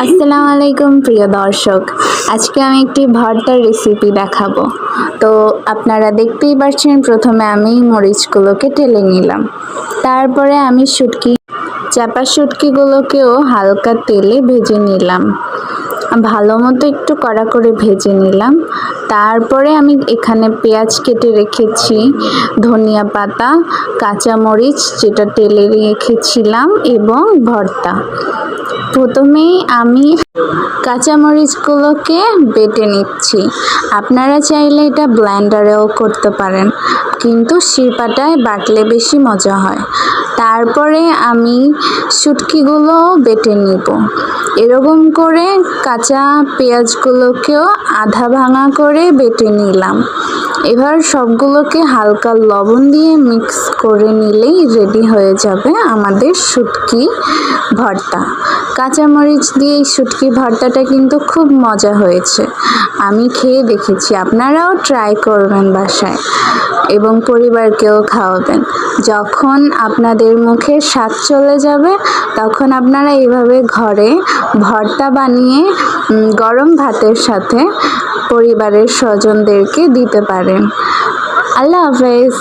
আসসালামু আলাইকুম প্রিয় দর্শক, আজকে আমি একটি ভর্তার রেসিপি দেখাবো। তো আপনারা দেখতেই পাচ্ছেন, প্রথমে আমি মরিচগুলোকে টেলে নিলাম। তারপরে আমি চাপা শুটকিগুলোকেও হালকা তেলে ভেজে নিলাম, ভালো মতো একটু কড়া করে ভেজে নিলাম। তারপরে আমি এখানে পেঁয়াজ কেটে রেখেছি, ধনিয়া পাতা, কাঁচামরিচ যেটা তেলে রেখেছিলাম এবং ভর্তা। প্রথমেই আমি কাঁচামরিচগুলোকে বেটে নিচ্ছি। আপনারা চাইলে এটা ব্লেন্ডারেও করতে পারেন, কিন্তু শিলপাটায় বাটলে বেশি মজা হয়। তারপরে আমি শুটকিগুলো বেটে নিব। এরকম করে কাঁচা পেঁয়াজগুলোকেও আধা ভাঙা করে বেটে নিলাম। এবার সবগুলোকে হালকা লবণ দিয়ে মিক্স করে নিলেই রেডি হয়ে যাবে আমাদের শুটকি ভর্তা। কাঁচামরিচ দিয়ে এই শুটকি ভর্তাটা কিন্তু খুব মজা হয়েছে, আমি খেয়ে দেখেছি। আপনারাও ট্রাই করবেন বাসায় এবং পরিবারকেও খাওয়াবেন। যখন আপনাদের মুখে স্বাদ চলে যাবে, তখন আপনারা এইভাবে ঘরে ভর্তা বানিয়ে গরম ভাতের সাথে পরিবারের স্বজনদেরকে দিতে পারেন। আল্লাহ হাফেজ।